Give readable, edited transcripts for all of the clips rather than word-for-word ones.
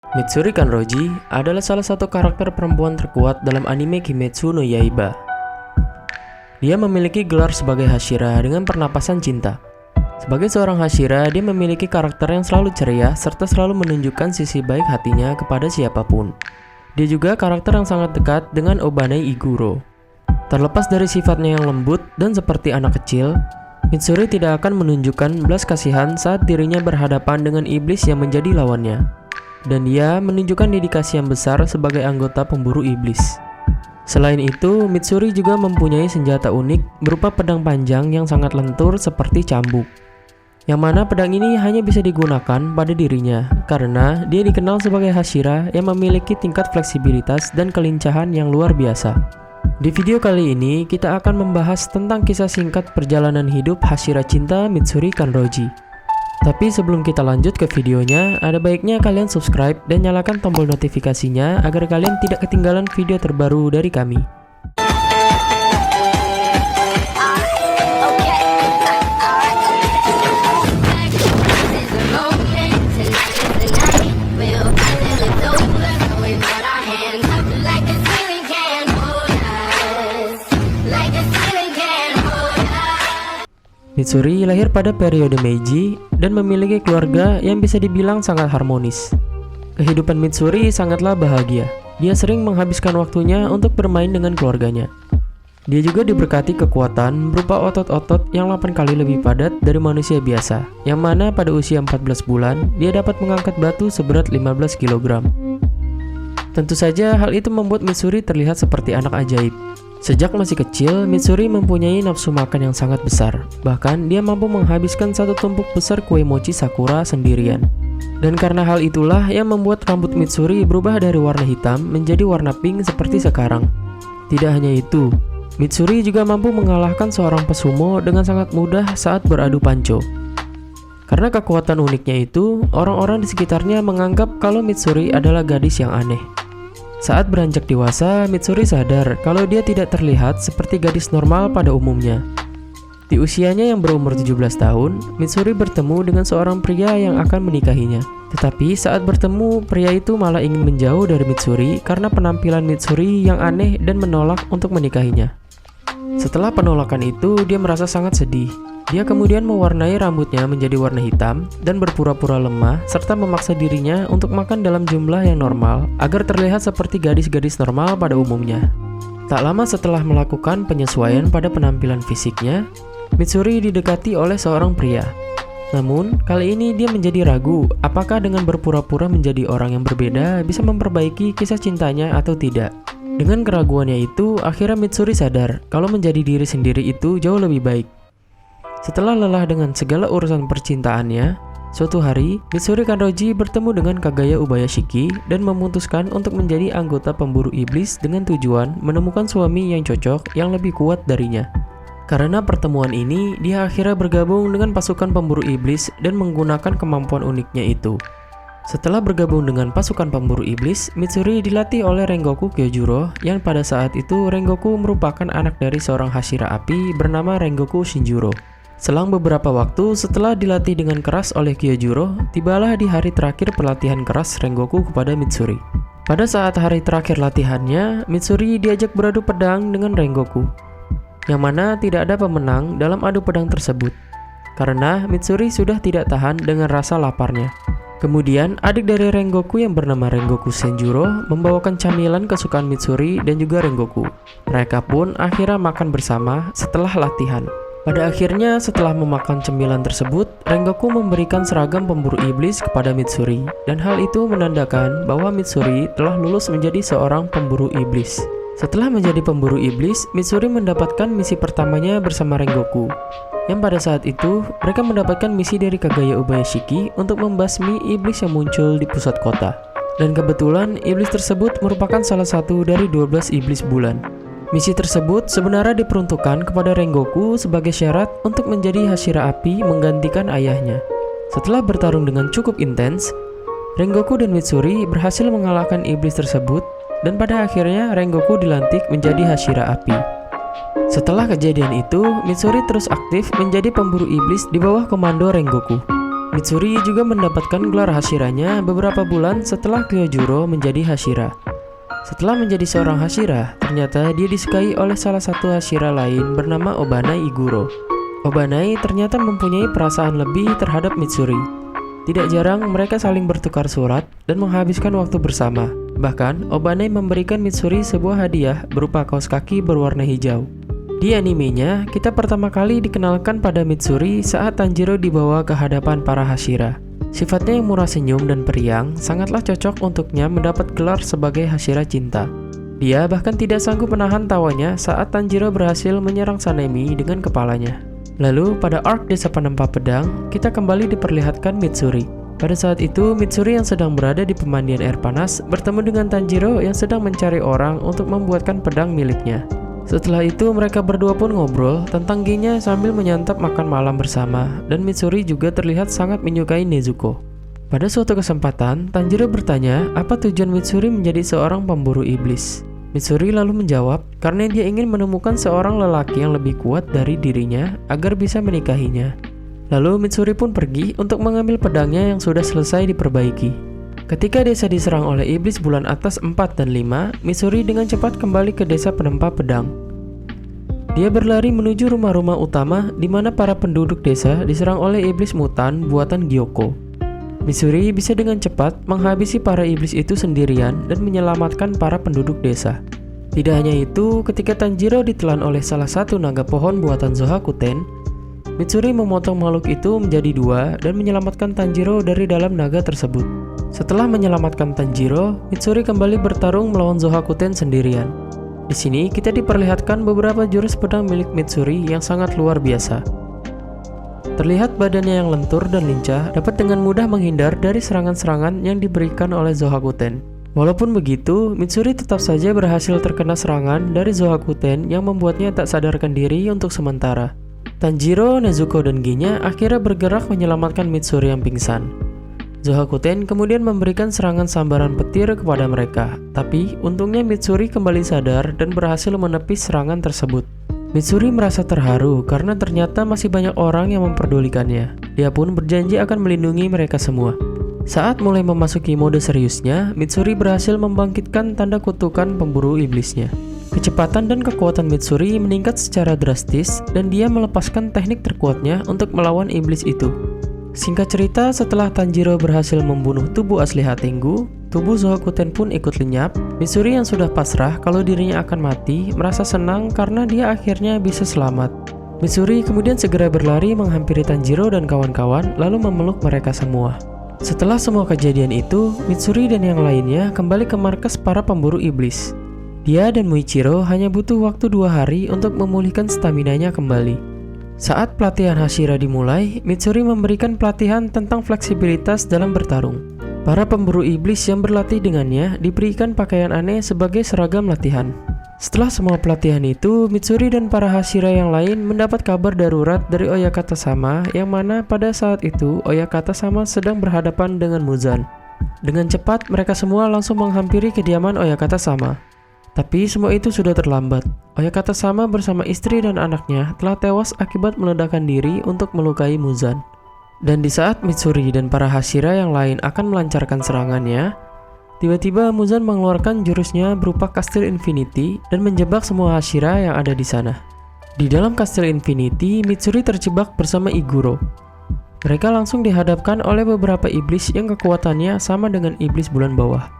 Mitsuri Kanroji adalah salah satu karakter perempuan terkuat dalam anime Kimetsu no Yaiba. Dia memiliki gelar sebagai Hashira dengan pernapasan cinta. Sebagai seorang Hashira, dia memiliki karakter yang selalu ceria serta selalu menunjukkan sisi baik hatinya kepada siapapun. Dia juga karakter yang sangat dekat dengan Obanai Iguro. Terlepas dari sifatnya yang lembut dan seperti anak kecil, Mitsuri tidak akan menunjukkan belas kasihan saat dirinya berhadapan dengan iblis yang menjadi lawannya. Dan dia menunjukkan dedikasi yang besar sebagai anggota pemburu iblis. Selain itu, Mitsuri juga mempunyai senjata unik berupa pedang panjang yang sangat lentur seperti cambuk. Yang mana pedang ini hanya bisa digunakan pada dirinya karena dia dikenal sebagai Hashira yang memiliki tingkat fleksibilitas dan kelincahan yang luar biasa. Di video kali ini, kita akan membahas tentang kisah singkat perjalanan hidup Hashira cinta Mitsuri Kanroji. Tapi sebelum kita lanjut ke videonya, ada baiknya kalian subscribe dan nyalakan tombol notifikasinya agar kalian tidak ketinggalan video terbaru dari kami. Mitsuri lahir pada periode Meiji dan memiliki keluarga yang bisa dibilang sangat harmonis. Kehidupan Mitsuri sangatlah bahagia. Dia sering menghabiskan waktunya untuk bermain dengan keluarganya. Dia juga diberkati kekuatan berupa otot-otot yang 8 kali lebih padat dari manusia biasa, yang mana pada usia 14 bulan, dia dapat mengangkat batu seberat 15 kg. Tentu saja hal itu membuat Mitsuri terlihat seperti anak ajaib. Sejak masih kecil, Mitsuri mempunyai nafsu makan yang sangat besar. Bahkan, dia mampu menghabiskan satu tumpuk besar kue mochi sakura sendirian. Dan karena hal itulah yang membuat rambut Mitsuri berubah dari warna hitam menjadi warna pink seperti sekarang. Tidak hanya itu, Mitsuri juga mampu mengalahkan seorang pesumo dengan sangat mudah saat beradu panco. Karena kekuatan uniknya itu, orang-orang di sekitarnya menganggap kalau Mitsuri adalah gadis yang aneh. Saat beranjak dewasa, Mitsuri sadar kalau dia tidak terlihat seperti gadis normal pada umumnya. Di usianya yang berumur 17 tahun, Mitsuri bertemu dengan seorang pria yang akan menikahinya. Tetapi saat bertemu, pria itu malah ingin menjauh dari Mitsuri karena penampilan Mitsuri yang aneh dan menolak untuk menikahinya. Setelah penolakan itu, dia merasa sangat sedih. Dia kemudian mewarnai rambutnya menjadi warna hitam dan berpura-pura lemah serta memaksa dirinya untuk makan dalam jumlah yang normal agar terlihat seperti gadis-gadis normal pada umumnya. Tak lama setelah melakukan penyesuaian pada penampilan fisiknya, Mitsuri didekati oleh seorang pria. Namun, kali ini dia menjadi ragu apakah dengan berpura-pura menjadi orang yang berbeda bisa memperbaiki kisah cintanya atau tidak. Dengan keraguannya itu, akhirnya Mitsuri sadar kalau menjadi diri sendiri itu jauh lebih baik. Setelah lelah dengan segala urusan percintaannya, suatu hari Mitsuri Kanroji bertemu dengan Kagaya Ubayashiki dan memutuskan untuk menjadi anggota pemburu iblis dengan tujuan menemukan suami yang cocok yang lebih kuat darinya. Karena pertemuan ini, dia akhirnya bergabung dengan pasukan pemburu iblis dan menggunakan kemampuan uniknya itu. Setelah bergabung dengan pasukan pemburu iblis, Mitsuri dilatih oleh Rengoku Kyojuro yang pada saat itu Rengoku merupakan anak dari seorang Hashira api bernama Rengoku Shinjuro. Selang beberapa waktu setelah dilatih dengan keras oleh Kyojuro, tibalah di hari terakhir pelatihan keras Rengoku kepada Mitsuri. Pada saat hari terakhir latihannya, Mitsuri diajak beradu pedang dengan Rengoku, yang mana tidak ada pemenang dalam adu pedang tersebut, karena Mitsuri sudah tidak tahan dengan rasa laparnya. Kemudian, adik dari Rengoku yang bernama Rengoku Senjuro membawakan camilan kesukaan Mitsuri dan juga Rengoku. Mereka pun akhirnya makan bersama setelah latihan. Pada akhirnya, setelah memakan cemilan tersebut, Rengoku memberikan seragam pemburu iblis kepada Mitsuri, dan hal itu menandakan bahwa Mitsuri telah lulus menjadi seorang pemburu iblis. Setelah menjadi pemburu iblis, Mitsuri mendapatkan misi pertamanya bersama Rengoku, yang pada saat itu mereka mendapatkan misi dari Kagaya Ubayashiki untuk membasmi iblis yang muncul di pusat kota. Dan kebetulan iblis tersebut merupakan salah satu dari 12 iblis bulan. Misi tersebut sebenarnya diperuntukkan kepada Rengoku sebagai syarat untuk menjadi Hashira api menggantikan ayahnya. Setelah bertarung dengan cukup intens, Rengoku dan Mitsuri berhasil mengalahkan iblis tersebut dan pada akhirnya Rengoku dilantik menjadi Hashira api. Setelah kejadian itu, Mitsuri terus aktif menjadi pemburu iblis di bawah komando Rengoku. Mitsuri juga mendapatkan gelar Hashiranya beberapa bulan setelah Kyojuro menjadi Hashira. Setelah menjadi seorang Hashira, ternyata dia disukai oleh salah satu Hashira lain bernama Obanai Iguro. Obanai ternyata mempunyai perasaan lebih terhadap Mitsuri. Tidak jarang mereka saling bertukar surat dan menghabiskan waktu bersama. Bahkan, Obanai memberikan Mitsuri sebuah hadiah berupa kaos kaki berwarna hijau. Di animenya, kita pertama kali dikenalkan pada Mitsuri saat Tanjiro dibawa ke hadapan para Hashira. Sifatnya yang murah senyum dan periang sangatlah cocok untuknya mendapat gelar sebagai Hashira cinta. Dia bahkan tidak sanggup menahan tawanya saat Tanjiro berhasil menyerang Sanemi dengan kepalanya. Lalu pada arc Desa Penempa Pedang, kita kembali diperlihatkan Mitsuri. Pada saat itu, Mitsuri yang sedang berada di pemandian air panas bertemu dengan Tanjiro yang sedang mencari orang untuk membuatkan pedang miliknya. Setelah itu mereka berdua pun ngobrol tentang gengnya sambil menyantap makan malam bersama, dan Mitsuri juga terlihat sangat menyukai Nezuko. Pada suatu kesempatan, Tanjiro bertanya apa tujuan Mitsuri menjadi seorang pemburu iblis. Mitsuri lalu menjawab karena dia ingin menemukan seorang lelaki yang lebih kuat dari dirinya agar bisa menikahinya. Lalu Mitsuri pun pergi untuk mengambil pedangnya yang sudah selesai diperbaiki. Ketika desa diserang oleh iblis bulan atas 4 dan 5, Mitsuri dengan cepat kembali ke desa penempa pedang. Dia berlari menuju rumah-rumah utama di mana para penduduk desa diserang oleh iblis mutan buatan Gyoko. Mitsuri bisa dengan cepat menghabisi para iblis itu sendirian dan menyelamatkan para penduduk desa. Tidak hanya itu, ketika Tanjiro ditelan oleh salah satu naga pohon buatan Zohakuten, Mitsuri memotong makhluk itu menjadi dua dan menyelamatkan Tanjiro dari dalam naga tersebut. Setelah menyelamatkan Tanjiro, Mitsuri kembali bertarung melawan Zohakuten sendirian. Di sini kita diperlihatkan beberapa jurus pedang milik Mitsuri yang sangat luar biasa. Terlihat badannya yang lentur dan lincah dapat dengan mudah menghindar dari serangan-serangan yang diberikan oleh Zohakuten. Walaupun begitu, Mitsuri tetap saja berhasil terkena serangan dari Zohakuten yang membuatnya tak sadarkan diri untuk sementara. Tanjiro, Nezuko, dan Ginya akhirnya bergerak menyelamatkan Mitsuri yang pingsan. Zohakuten kemudian memberikan serangan sambaran petir kepada mereka, tapi untungnya Mitsuri kembali sadar dan berhasil menepis serangan tersebut. Mitsuri merasa terharu karena ternyata masih banyak orang yang memperdulikannya. Dia pun berjanji akan melindungi mereka semua. Saat mulai memasuki mode seriusnya, Mitsuri berhasil membangkitkan tanda kutukan pemburu iblisnya. Kecepatan dan kekuatan Mitsuri meningkat secara drastis dan dia melepaskan teknik terkuatnya untuk melawan iblis itu. Singkat cerita, setelah Tanjiro berhasil membunuh tubuh asli Hatengu, tubuh Zohakuten pun ikut lenyap. Mitsuri yang sudah pasrah kalau dirinya akan mati, merasa senang karena dia akhirnya bisa selamat. Mitsuri kemudian segera berlari menghampiri Tanjiro dan kawan-kawan, lalu memeluk mereka semua. Setelah semua kejadian itu, Mitsuri dan yang lainnya kembali ke markas para pemburu iblis. Dia dan Muichiro hanya butuh waktu 2 hari untuk memulihkan staminanya kembali. Saat pelatihan Hashira dimulai, Mitsuri memberikan pelatihan tentang fleksibilitas dalam bertarung. Para pemburu iblis yang berlatih dengannya diberikan pakaian aneh sebagai seragam latihan. Setelah semua pelatihan itu, Mitsuri dan para Hashira yang lain mendapat kabar darurat dari Oyakata Sama yang mana pada saat itu Oyakata Sama sedang berhadapan dengan Muzan. Dengan cepat, mereka semua langsung menghampiri kediaman Oyakata Sama. Tapi semua itu sudah terlambat. Oyakata Sama bersama istri dan anaknya telah tewas akibat meledakan diri untuk melukai Muzan. Dan di saat Mitsuri dan para Hashira yang lain akan melancarkan serangannya, tiba-tiba Muzan mengeluarkan jurusnya berupa Kastil Infinity dan menjebak semua Hashira yang ada di sana. Di dalam Kastil Infinity, Mitsuri terjebak bersama Iguro. Mereka langsung dihadapkan oleh beberapa iblis yang kekuatannya sama dengan iblis bulan bawah.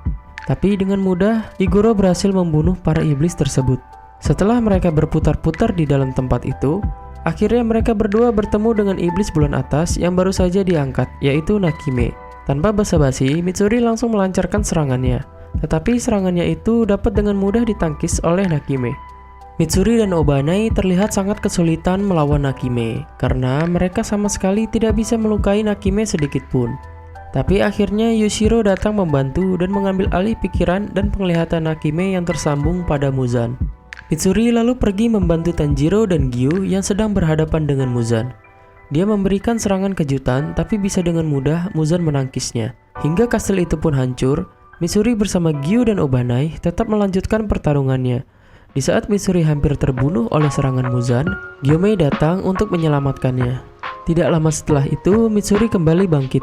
Tapi dengan mudah, Iguro berhasil membunuh para iblis tersebut. Setelah mereka berputar-putar di dalam tempat itu, akhirnya mereka berdua bertemu dengan iblis bulan atas yang baru saja diangkat, yaitu Nakime. Tanpa basa-basi, Mitsuri langsung melancarkan serangannya. Tetapi serangannya itu dapat dengan mudah ditangkis oleh Nakime. Mitsuri dan Obanai terlihat sangat kesulitan melawan Nakime, karena mereka sama sekali tidak bisa melukai Nakime sedikit pun. Tapi akhirnya Yushiro datang membantu dan mengambil alih pikiran dan penglihatan Nakime yang tersambung pada Muzan. Mitsuri lalu pergi membantu Tanjiro dan Gyu yang sedang berhadapan dengan Muzan. Dia memberikan serangan kejutan, tapi bisa dengan mudah Muzan menangkisnya. Hingga kastil itu pun hancur, Mitsuri bersama Gyu dan Obanai tetap melanjutkan pertarungannya. Di saat Mitsuri hampir terbunuh oleh serangan Muzan, Gyomei datang untuk menyelamatkannya. Tidak lama setelah itu, Mitsuri kembali bangkit.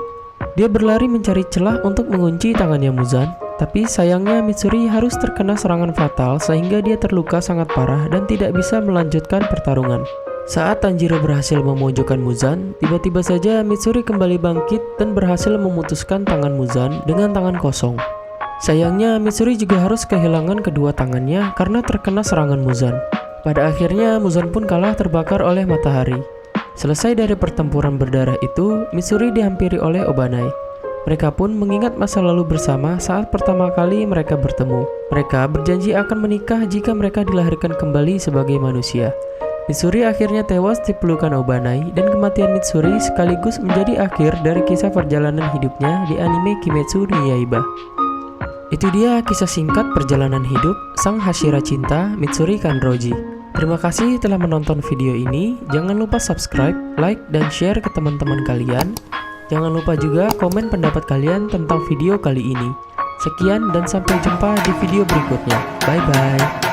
Dia berlari mencari celah untuk mengunci tangannya Muzan, tapi sayangnya Mitsuri harus terkena serangan fatal sehingga dia terluka sangat parah dan tidak bisa melanjutkan pertarungan. Saat Tanjiro berhasil memojokkan Muzan, tiba-tiba saja Mitsuri kembali bangkit dan berhasil memutuskan tangan Muzan dengan tangan kosong. Sayangnya Mitsuri juga harus kehilangan kedua tangannya karena terkena serangan Muzan. Pada akhirnya Muzan pun kalah terbakar oleh matahari. Selesai dari pertempuran berdarah itu, Mitsuri dihampiri oleh Obanai. Mereka pun mengingat masa lalu bersama saat pertama kali mereka bertemu. Mereka berjanji akan menikah jika mereka dilahirkan kembali sebagai manusia. Mitsuri akhirnya tewas di pelukan Obanai, dan kematian Mitsuri sekaligus menjadi akhir dari kisah perjalanan hidupnya di anime Kimetsu no Yaiba. Itu dia kisah singkat perjalanan hidup sang Hashira cinta Mitsuri Kanroji. Terima kasih telah menonton video ini. Jangan lupa subscribe, like, dan share ke teman-teman kalian. Jangan lupa juga komen pendapat kalian tentang video kali ini. Sekian dan sampai jumpa di video berikutnya. Bye-bye.